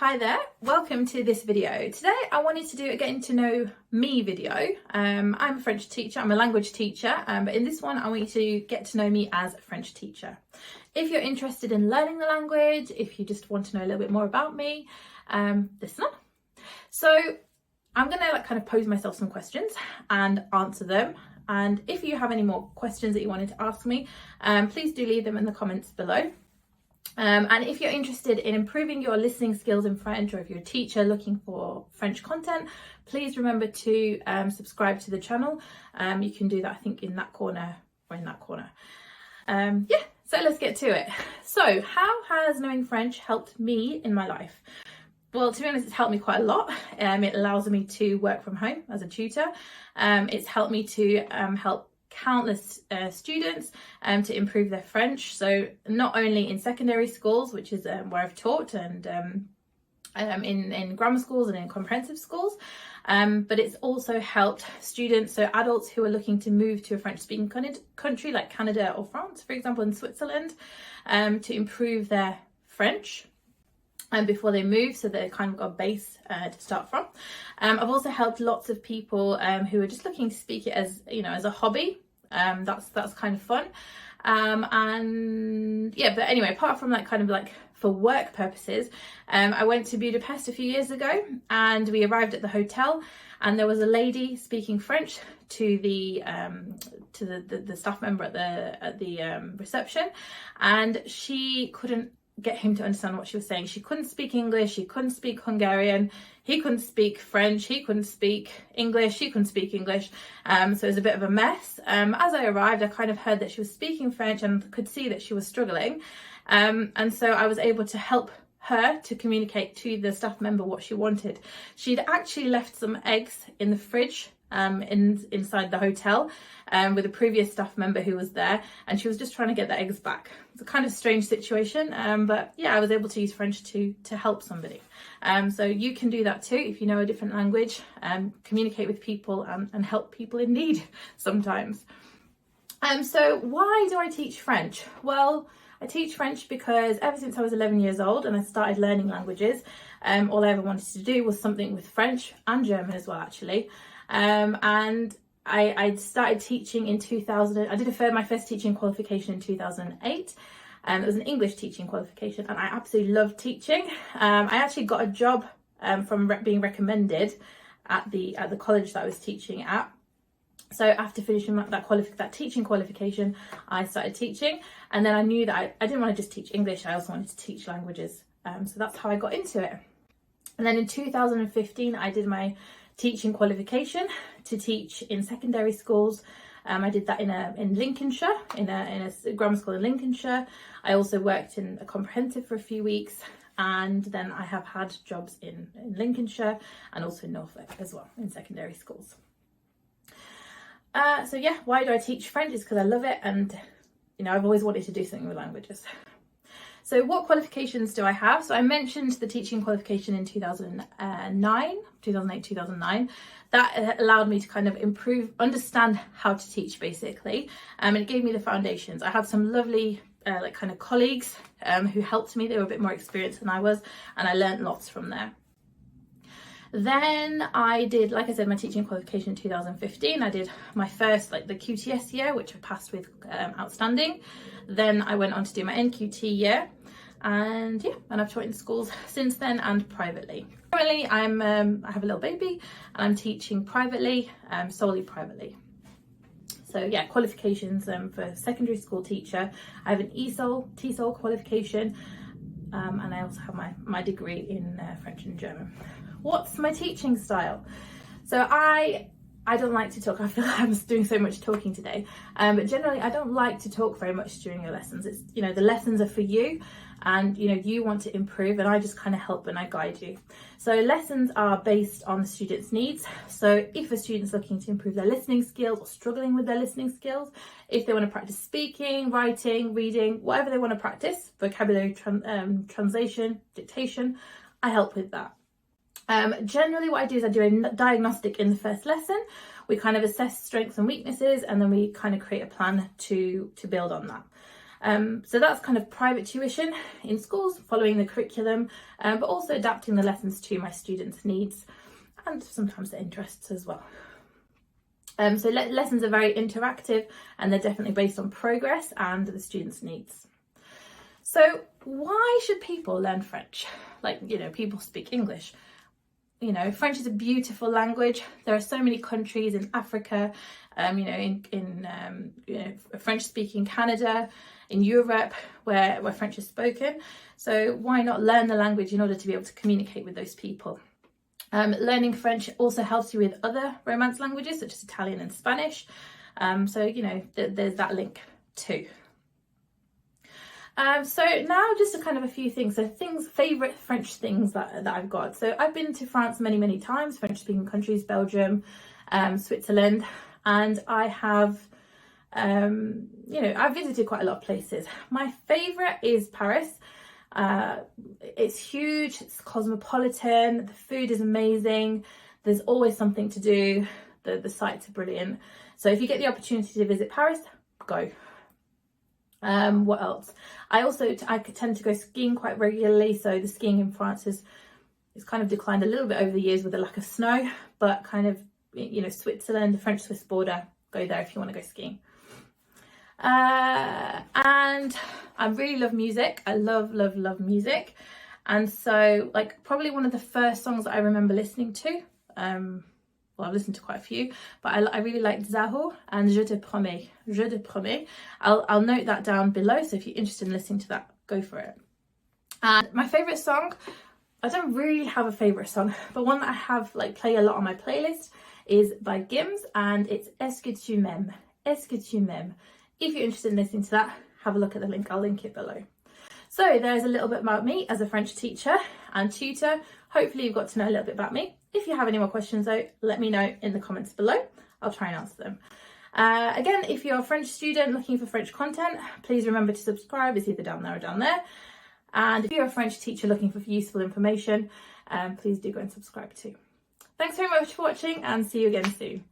Hi there, welcome to this video. Today I wanted to do a getting to know me video. I'm a French teacher, I'm a language teacher, but in this one I want you to get to know me as a French teacher. If you're interested in learning the language, if you just want to know a little bit more about me, listen on. So I'm gonna kind of pose myself some questions and answer them. And if you have any more questions that you wanted to ask me, please do leave them in the comments below. And if you're interested in improving your listening skills in French, or if you're a teacher looking for French content, please remember to subscribe to the channel. You can do that, I think, in that corner or in that corner. Yeah, so let's get to it. So how has knowing French helped me in my life? Well, to be honest, it's helped me quite a lot. It allows me to work from home as a tutor. It's helped me to help countless students to improve their French. So not only in secondary schools, which is where I've taught, and in grammar schools and in comprehensive schools, but it's also helped students, so adults who are looking to move to a French speaking country like Canada or France, for example, in Switzerland, to improve their French before they move, so they've kind of got a base to start from. I've also helped lots of people who are just looking to speak it as, you know, as a hobby. That's kind of fun. And yeah, but anyway, apart from that, kind of like for work purposes, I went to Budapest a few years ago, and we arrived at the hotel, and there was a lady speaking French to the staff member at the reception, and she couldn't get him to understand what she was saying. She couldn't speak English, she couldn't speak Hungarian, he couldn't speak French, he couldn't speak English, she couldn't speak English. So it was a bit of a mess. As I arrived, I kind of heard that she was speaking French and could see that she was struggling. And so I was able to help her to communicate to the staff member what she wanted. She'd actually left some eggs in the fridge inside the hotel with a previous staff member who was there, and she was just trying to get the eggs back. It's a kind of strange situation, but yeah, I was able to use French to help somebody. So you can do that too if you know a different language. Communicate with people and help people in need sometimes. So why do I teach French? Well, I teach French because ever since I was 11 years old and I started learning languages, all I ever wanted to do was something with French and German as well, actually. And I started teaching in 2000. I did my first teaching qualification in 2008. It was an English teaching qualification, and I absolutely loved teaching. I actually got a job from being recommended at the college that I was teaching at. So after finishing that teaching qualification, I started teaching, and then I knew that I didn't want to just teach English. I also wanted to teach languages. So that's how I got into it. And then in 2015, I did my teaching qualification to teach in secondary schools. I did that in Lincolnshire, in a grammar school in Lincolnshire. I also worked in a comprehensive for a few weeks, and then I have had jobs in Lincolnshire and also Norfolk as well in secondary schools. So yeah, why do I teach French? It's because I love it, and you know, I've always wanted to do something with languages. So what qualifications do I have? So I mentioned the teaching qualification in 2008, 2009. That allowed me to kind of understand how to teach, basically. And it gave me the foundations. I had some lovely kind of colleagues who helped me. They were a bit more experienced than I was, and I learned lots from there. Then I did, like I said, my teaching qualification in 2015. I did my first, the QTS year, which I passed with outstanding. Then I went on to do my NQT year, and yeah, and I've taught in schools since then and privately. Currently, I have a little baby, and I'm teaching privately, solely privately. So yeah, qualifications for secondary school teacher. I have an TESOL qualification, and I also have my degree in French and German. What's my teaching style? So I don't like to talk. I feel like I'm doing so much talking today, but generally I don't like to talk very much during your lessons. It's, you know, the lessons are for you, and you know, you want to improve, and I just kind of help and I guide you. So lessons are based on the student's needs. So if a student's looking to improve their listening skills or struggling with their listening skills, if they want to practice speaking, writing, reading, whatever they want to practice, vocabulary, translation, dictation, I help with that. Generally what I do is I do a diagnostic in the first lesson. We kind of assess strengths and weaknesses, and then we kind of create a plan to build on that. So that's kind of private tuition in schools, following the curriculum, but also adapting the lessons to my students' needs and sometimes their interests as well. So lessons are very interactive, and they're definitely based on progress and the students' needs. So why should people learn French? Like, you know, people speak English. You know, French is a beautiful language. There are so many countries in Africa, you know, in you know, French-speaking Canada, in Europe, where French is spoken. So why not learn the language in order to be able to communicate with those people? Learning French also helps you with other Romance languages, such as Italian and Spanish. So, you know, there's that link too. So now just a few things. So favourite French things that I've got. So I've been to France many times, French speaking countries, Belgium, Switzerland, and I have, you know, I've visited quite a lot of places. My favourite is Paris. It's huge, it's cosmopolitan, the food is amazing, there's always something to do, the sights are brilliant. So if you get the opportunity to visit Paris, go. What else? I tend to go skiing quite regularly, so the skiing in France has kind of declined a little bit over the years with the lack of snow, but kind of, you know, Switzerland, the French-Swiss border, go there if you want to go skiing. And I really love music. I love music. And so, like, probably one of the first songs that I remember listening to, well, I've listened to quite a few, but I really liked Zaho and Je te promets. Je te promets. I'll note that down below, so if you're interested in listening to that, go for it. And my favourite song, I don't really have a favourite song, but one that I have play a lot on my playlist is by Gims, and it's Est-ce que tu m'aimes? Est-ce que tu m'aimes? If you're interested in listening to that, have a look at the link. I'll link it below. So there's a little bit about me as a French teacher and tutor. Hopefully you've got to know a little bit about me. If you have any more questions though, let me know in the comments below. I'll try and answer them. Again, if you're a French student looking for French content, please remember to subscribe. It's either down there or down there. And if you're a French teacher looking for useful information, please do go and subscribe too. Thanks very much for watching, and see you again soon.